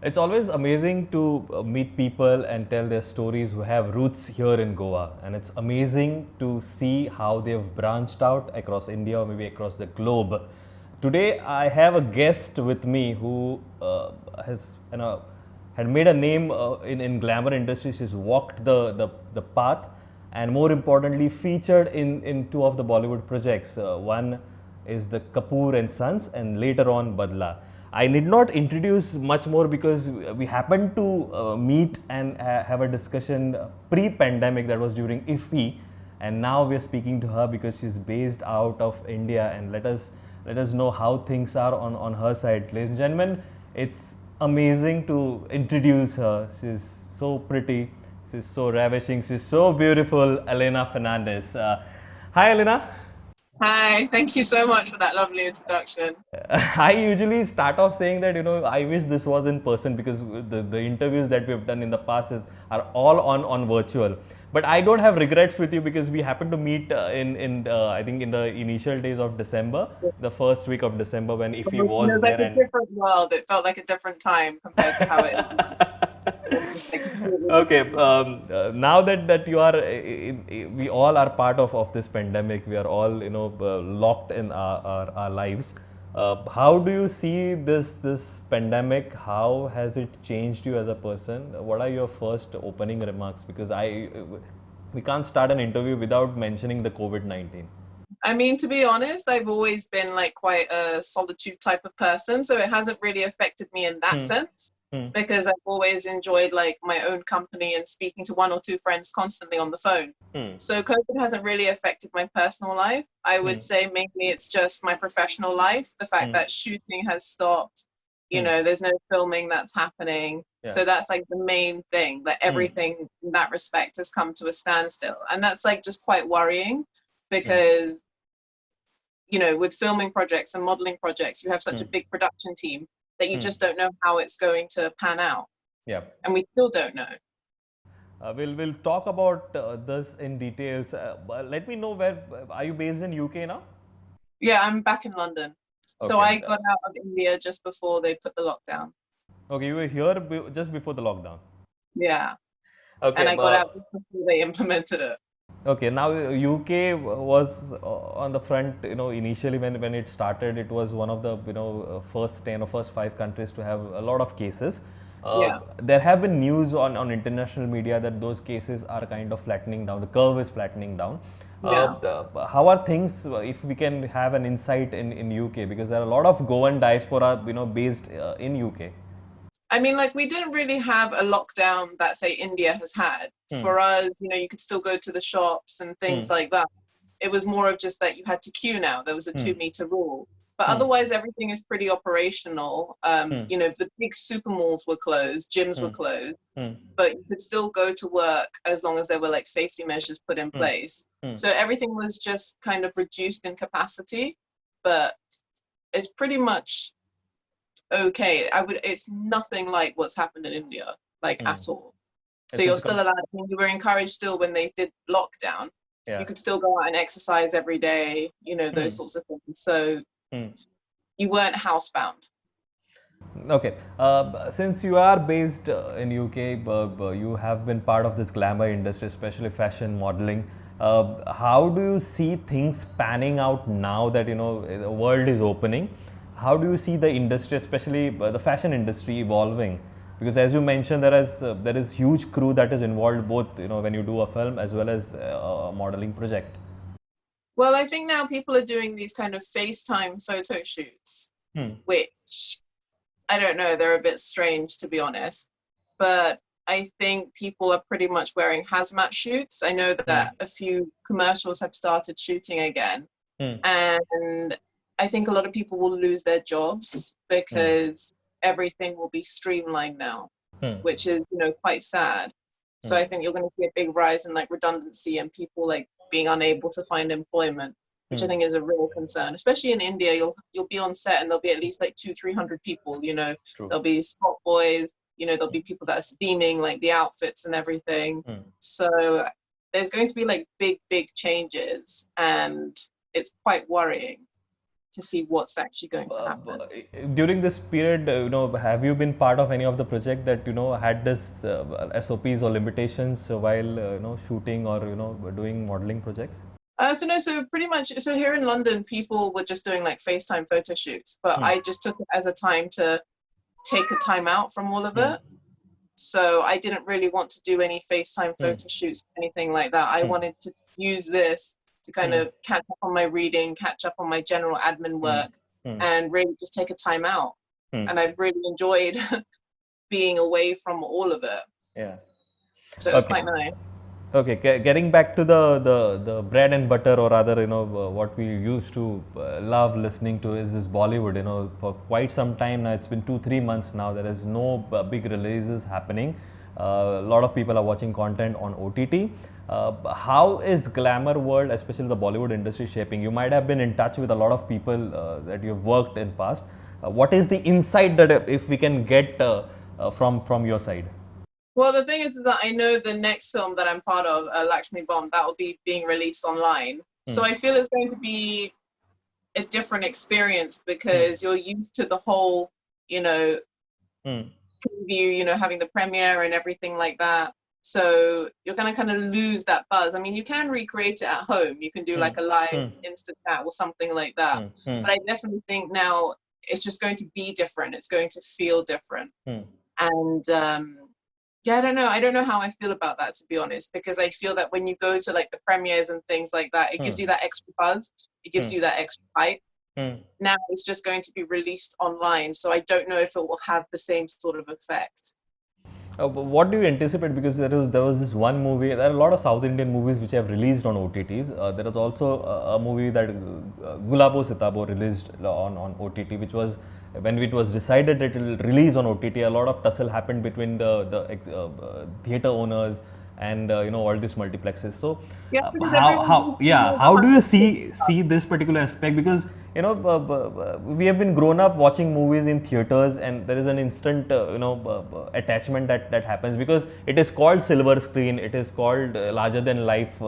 It's always amazing to meet people and tell their stories who have roots here in Goa. And it's amazing to see how they've branched out across India or maybe across the globe. Today, I have a guest with me who has, had made a name in glamour industry. She's walked the path and more importantly featured in two of the Bollywood projects. One is the Kapoor and Sons and later on Badla. I need not introduce much more because we happened to meet and have a discussion pre-pandemic, that was during IFFI, and now we are speaking to her because she's based out of India, and let us know how things are on her side. Ladies and gentlemen, it's amazing to introduce her. She's so pretty, she's so ravishing, she's so beautiful, Elena Fernandes. Hi Elena. Hi, thank you so much for that lovely introduction. I usually start off saying that I wish this was in person because the interviews that we've done in the past are all on virtual. But I don't have regrets with you because we happened to meet in I think in the initial days of December, the first week of December when Ifi It was was like there. a And different world. It felt like a different time compared to how it is. It was just like completely okay, different. now that you are we all are part of this pandemic, we are all locked in our lives. How do you see this pandemic? How has it changed you as a person? What are your first opening remarks? Because we can't start an interview without mentioning the COVID-19. I mean, to be honest, I've always been like quite a solitude type of person, so it hasn't really affected me in that Hmm. sense Hmm. because I've always enjoyed like my own company and speaking to one or two friends constantly on the phone. Hmm. So COVID hasn't really affected my personal life. I Hmm. would say mainly it's just my professional life. The fact Hmm. that shooting has stopped, Hmm. there's no filming that's happening. Yeah. So that's like the main thing, that Hmm. everything in that respect has come to a standstill. And that's like just quite worrying Hmm. because with filming projects and modeling projects, you have such Hmm. a big production team that you Hmm. just don't know how it's going to pan out. Yeah. And we still don't know. We'll talk about this in details. But let me know, where are you based in UK now? Yeah, I'm back in London. So Okay. I got out of India just before they put the lockdown. Okay, you were here just before the lockdown. Yeah. And Okay. I got out just before they implemented it. Okay. Now UK was on the front. Initially when it started, it was one of the first 10 or first 5 countries to have a lot of cases. Yeah. There have been news on international media that those cases are kind of flattening down. The curve is flattening down. Yeah. How are things? If we can have an insight in UK, because there are a lot of Goan diaspora based in UK. I mean, like, we didn't really have a lockdown that, say, India has had. Hmm. For us, you could still go to the shops and things Hmm. like that. It was more of just that you had to queue now. There was a Hmm. 2 meter rule. But Hmm. otherwise, everything is pretty operational. Hmm. The big super malls were closed, gyms were Hmm. closed, Hmm. but you could still go to work as long as there were like safety measures put in Hmm. place. Hmm. So everything was just kind of reduced in capacity, but it's pretty much okay. It's nothing like what's happened in India, like Hmm. at all. So It's you're it's still allowed, I mean, you were encouraged still when they did lockdown. You yeah. could still go out and exercise every day, those Hmm. sorts of things. So Hmm. you weren't housebound. Okay. Since you are based in UK, you have been part of this glamour industry, especially fashion modeling. How do you see things panning out now that the world is opening? How do you see the industry, especially the fashion industry, evolving? Because as you mentioned, there is huge crew that is involved, both when you do a film as well as a modeling project. Well, I think now people are doing these kind of FaceTime photo shoots, Hmm. which I don't know, they're a bit strange to be honest. But I think people are pretty much wearing hazmat shoots. I know Hmm. that a few commercials have started shooting again. Hmm. And I think a lot of people will lose their jobs Hmm. because everything will be streamlined now, Hmm. which is, quite sad. So Hmm. I think you're going to see a big rise in like redundancy and people like being unable to find employment, which I Hmm. think is a real concern. Especially in India, you'll be on set and there'll be at least like 300 people. True. There'll be spot boys. There'll be people that are steaming like the outfits and everything. Hmm. So there's going to be like big changes, and it's quite worrying, to see what's actually going to happen. During this period, have you been part of any of the project that had this SOPs or limitations while shooting or doing modeling projects? So pretty much, so here in London, people were just doing like FaceTime photo shoots, but I just took it as a time to take a time out from all of it. So I didn't really want to do any FaceTime photo shoots, anything like that. I wanted to use this to kind of catch up on my reading, catch up on my general admin work, and really just take a time out. And I really enjoyed being away from all of it. Yeah. So it was quite nice. Okay, getting back to the bread and butter, or rather, what we used to love listening to is this Bollywood. For quite some time now, it's been 2-3 months now. There is no big releases happening. A lot of people are watching content on OTT. How is glamour world, especially the Bollywood industry, shaping? You might have been in touch with a lot of people that you've worked in past. What is the insight that if we can get from your side? Well, the thing is that I know the next film that I'm part of, Laxmi Bomb, that will be being released online. So I feel it's going to be a different experience because you're used to the whole, preview, having the premiere and everything like that. So you're going to kind of lose that buzz. I mean, you can recreate it at home. You can do like a live instant chat or something like that. But I definitely think now it's just going to be different. It's going to feel different. And yeah, I don't know how I feel about that, to be honest, because I feel that when you go to like the premieres and things like that, it gives you that extra buzz. It gives you that extra hype. Now it's just going to be released online, so I don't know if it will have the same sort of effect. What do you anticipate? Because there was this one movie. There are a lot of South Indian movies which have released on OTTs. There was also a movie that Gulabo Sitabo released on OTT, which was when it was decided that it will release on OTT. A lot of tussle happened between the theater owners and all these multiplexes. So how do you see this particular aspect? Because we have been grown up watching movies in theaters, and there is an instant attachment that happens because it is called silver screen. It is called larger than life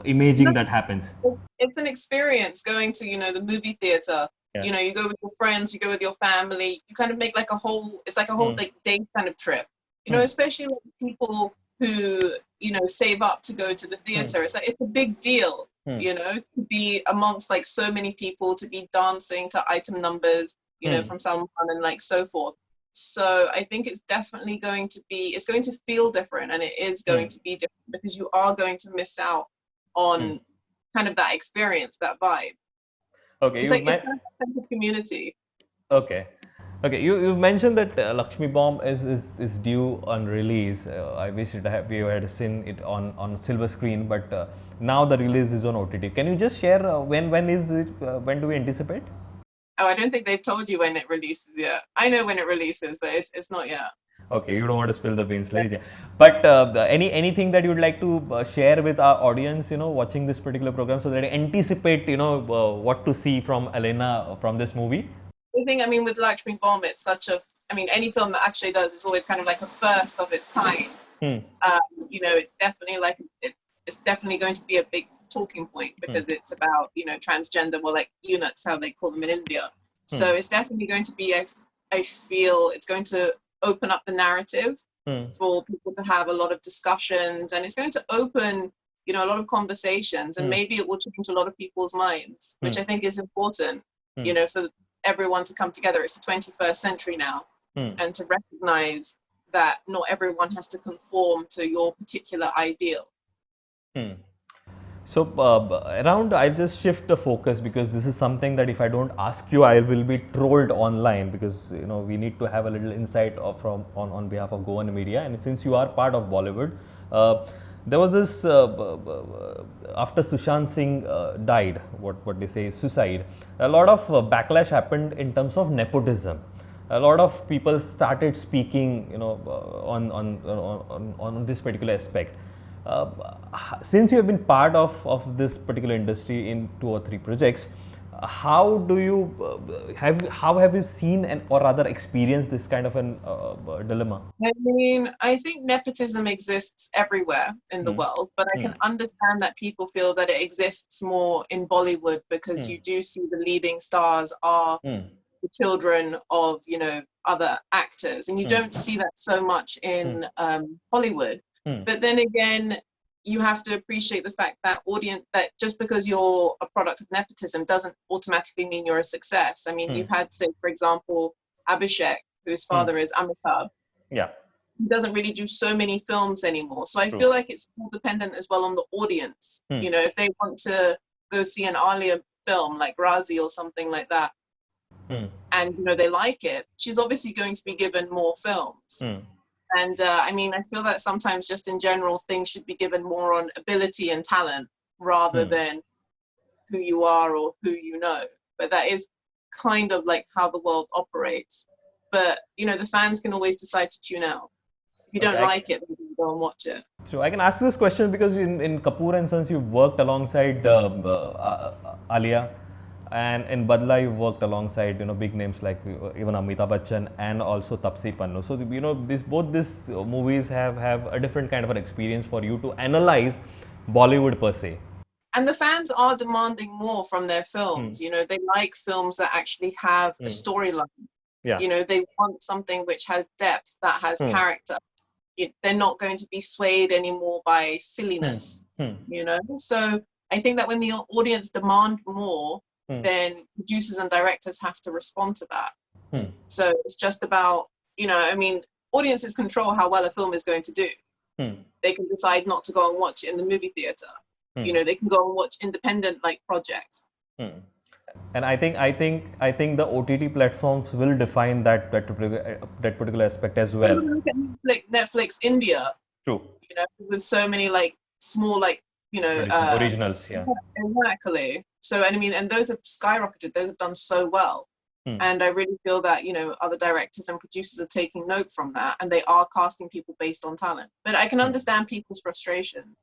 imaging that happens. It's an experience going to the movie theater. Yeah. You go with your friends, you go with your family. You kind of make like a whole. It's like a whole like day kind of trip. Especially like people who save up to go to the theater. It's like it's a big deal. To be amongst like so many people, to be dancing to item numbers, from Salman and like so forth. So I think it's definitely going to feel different, and it is going to be different because you are going to miss out on kind of that experience, that vibe. Okay, it's like it's a sense of community. Okay. Okay, you've mentioned that Laxmi Bomb is due on release. I wish we had seen it on silver screen, but now the release is on OTT. Can you just share when is it? When do we anticipate? Oh, I don't think they've told you when it releases yet. I know when it releases, but it's not yet. Okay, you don't want to spill the beans, right? Yeah. But anything that you'd like to share with our audience, watching this particular program, so that they anticipate, what to see from Elena from this movie? I mean, with Laxmi Bomb, it's any film that Akshay does is always kind of like a first of its kind. It's definitely it's definitely going to be a big talking point because it's about, transgender, well, like eunuchs, how they call them in India. So it's definitely going to be, I feel it's going to open up the narrative for people to have a lot of discussions, and it's going to open, a lot of conversations, and maybe it will change a lot of people's minds, which I think is important, for everyone to come together. It's the 21st century now, and to recognize that not everyone has to conform to your particular ideal. So I'll just shift the focus, because this is something that if I don't ask you, I will be trolled online, because we need to have a little insight on behalf of Goan media. And since you are part of Bollywood, there was this after Sushant Singh died, what they say is suicide, a lot of backlash happened in terms of nepotism. A lot of people started speaking, on this particular aspect. Since you have been part of this particular industry in 2 or 3 projects, how do you how have you seen or rather experienced this kind of an dilemma? I mean, I think nepotism exists everywhere in the world, but I can understand that people feel that it exists more in Bollywood because you do see the leading stars are the children of, you know, other actors, and you don't see that so much in Hollywood. But then again, you have to appreciate the fact that just because you're a product of nepotism doesn't automatically mean you're a success. I mean, you've had, say, for example, Abhishek, whose father is Amitabh. Yeah. He doesn't really do so many films anymore. So I feel like it's all dependent as well on the audience. You know, if they want to go see an Alia film like Razi or something like that, and you know they like it, she's obviously going to be given more films. And I mean, I feel that sometimes just in general, things should be given more on ability and talent rather than who you are or who you know. But that is kind of like how the world operates. But, you know, the fans can always decide to tune out. If you don't like it, then you go and watch it. So I can ask this question because in Kapoor and Sons, you've worked alongside Alia. And in Badla, you've worked alongside, you know, big names like even Amitabh Bachchan and also Tapsi Pannu. So, you know, both these movies have a different kind of an experience for you to analyze Bollywood per se. And the fans are demanding more from their films. You know, they like films that actually have a storyline. Yeah. You know, they want something which has depth, that has character. They're not going to be swayed anymore by silliness, you know? So I think that when the audience demand more, then producers and directors have to respond to that. So it's just about, you know, I mean, audiences control how well a film is going to do. They can decide not to go and watch it in the movie theater. You know, they can go and watch independent like projects. And I think the OTT platforms will define that particular aspect as well. Look at Netflix India. True. You know, with so many like small like, you know, originals, yeah. Exactly. So, and I mean, and those have skyrocketed. Those have done so well. And I really feel that, you know, other directors and producers are taking note from that, and they are casting people based on talent. But I can understand people's frustration.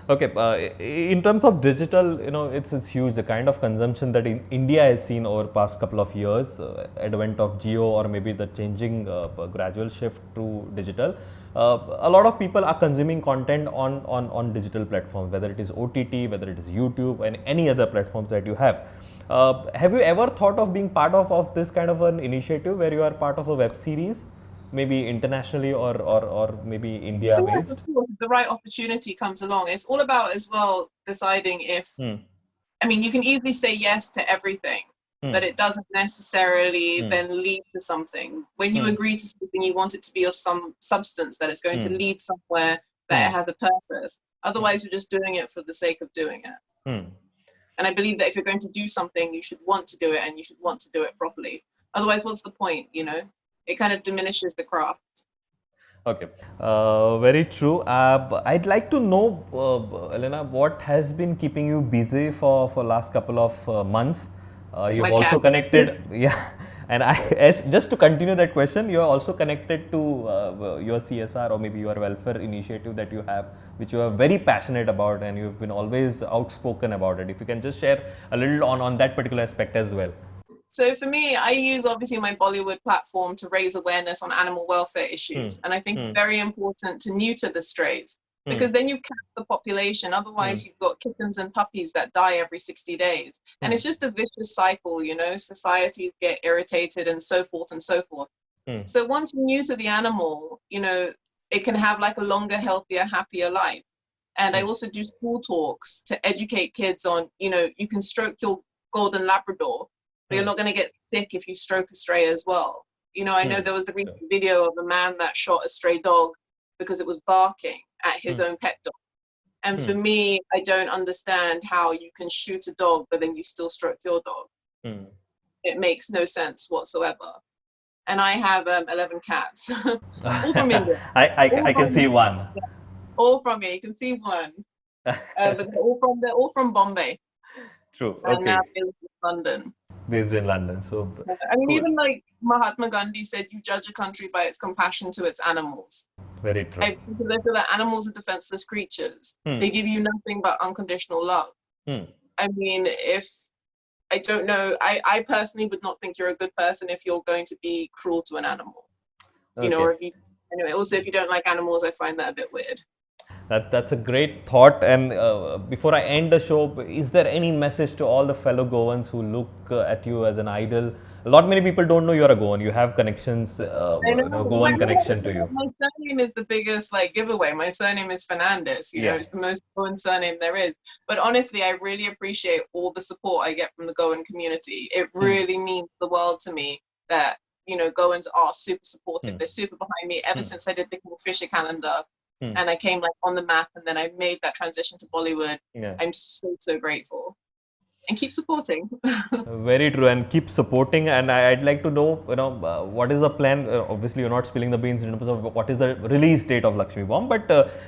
Okay, in terms of digital, you know, it's huge. The kind of consumption that India has seen over past couple of years, advent of Jio or maybe the changing gradual shift to digital. A lot of people are consuming content on digital platforms, whether it is OTT, whether it is YouTube, and any other platforms that you have. Have you ever thought of being part of this kind of an initiative where you are part of a web series? Maybe internationally or maybe India based? Of course, if the right opportunity comes along. It's all about as well deciding if, I mean, you can easily say yes to everything, but it doesn't necessarily then lead to something. When you agree to something, you want it to be of some substance, that it's going to lead somewhere, that it has a purpose. Otherwise, you're just doing it for the sake of doing it. And I believe that if you're going to do something, you should want to do it, and you should want to do it properly. Otherwise, what's the point, you know? It kind of diminishes the craft. Okay, very true. I'd like to know, Elena, what has been keeping you busy for last couple of months? You've also connected, yeah. And just to continue that question, you are also connected to your CSR or maybe your welfare initiative that you have, which you are very passionate about, and you've been always outspoken about it. If you can just share a little on that particular aspect as well. So for me, I use obviously my Bollywood platform to raise awareness on animal welfare issues. And I think it's very important to neuter the strays, because then you cap the population. Otherwise, you've got kittens and puppies that die every 60 days. And it's just a vicious cycle, you know, societies get irritated and so forth and so forth. So once you neuter the animal, you know, it can have like a longer, healthier, happier life. And I also do school talks to educate kids on, you know, you can stroke your golden Labrador, but you're not going to get sick if you stroke a stray as well. You know, I know there was a recent video of a man that shot a stray dog because it was barking at his own pet dog. And for me, I don't understand how you can shoot a dog, but then you still stroke your dog. It makes no sense whatsoever. And I have 11 cats, all from India. I can see one. Yeah. All from here. You can see one, but they're all from Bombay. True. And now they live in London. Based in London, so I mean, even like Mahatma Gandhi said, you judge a country by its compassion to its animals. Very true. I feel that animals are defenseless creatures. They give you nothing but unconditional love. I mean, if I don't know, I personally would not think you're a good person if you're going to be cruel to an animal. You know, Okay. or if you anyway. Also, if you don't like animals, I find that a bit weird. That's a great thought. And before I end the show, is there any message to all the fellow Goans who look at you as an idol? A lot many people don't know you're a Goan. You have connections, I know. Goan connection to you. My surname is the biggest like giveaway. My surname is Fernandes. You know, Yeah. it's the most Goan surname there is. But honestly, I really appreciate all the support I get from the Goan community. It really means the world to me that Goans are super supportive. They're super behind me ever since I did the Kingfisher calendar, and I came like on the map, and then I made that transition to Bollywood. Yeah. I'm so grateful, and keep supporting. Very true, and keep supporting. And I'd like to know, what is the plan? Obviously, you're not spilling the beans in terms of what is the release date of Laxmi Bomb, but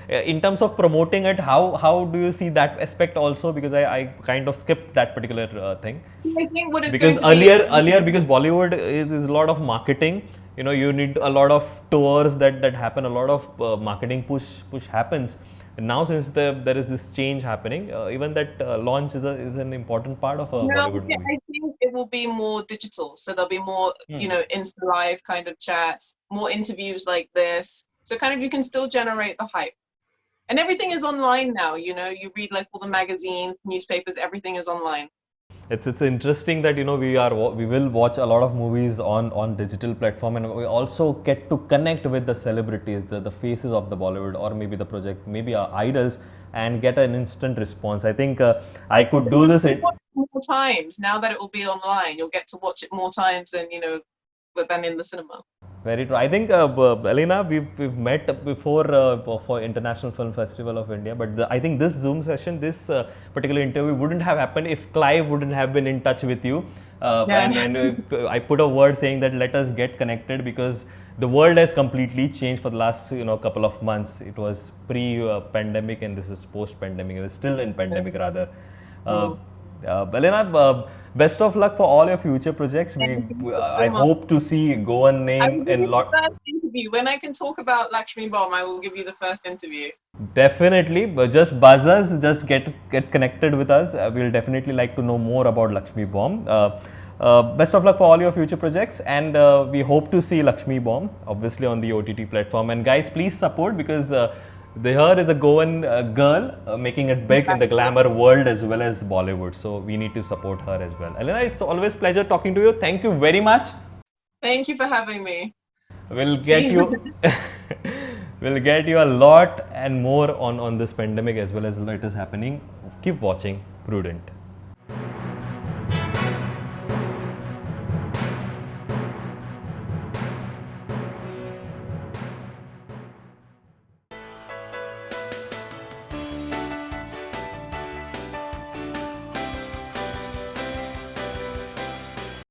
in terms of promoting it, how do you see that aspect also? Because I kind of skipped that particular thing. I think what it's Because going to earlier because Bollywood is a lot of marketing. You need a lot of tours that happen, a lot of marketing push happens. And now since there is this change happening, even that launch is an important part of a Bollywood movie. I think it will be more digital. So there'll be more, Insta live kind of chats, more interviews like this. So kind of you can still generate the hype. And everything is online now, you read like all the magazines, newspapers, everything is online. It's interesting that we will watch a lot of movies on digital platform, and we also get to connect with the celebrities, the faces of the Bollywood, or maybe the project, maybe our idols, and get an instant response. I think I could do this more times now that it will be online. You'll get to watch it more times than in the cinema. Very true. I think, Elena, we've met before for International Film Festival of India, but I think this Zoom session, this particular interview wouldn't have happened if Clive wouldn't have been in touch with you. And I put a word saying that let us get connected, because the world has completely changed for the last couple of months. It was pre-pandemic and this is post-pandemic. It is still in pandemic rather. Elena, best of luck for all your future projects. I hope to see Goan name in lot. First interview. When I can talk about Laxmi Bomb, I will give you the first interview. Definitely, but just buzz us, just get connected with us. We'll definitely like to know more about Laxmi Bomb. Best of luck for all your future projects, and we hope to see Laxmi Bomb obviously on the OTT platform. And guys, please support, because here is a Goan girl making it big in the glamour world as well as Bollywood. So we need to support her as well. Elena, it's always pleasure talking to you. Thank you very much. Thank you for having me. We'll get you we'll get you a lot and more on this pandemic as well as what is happening. Keep watching Prudent.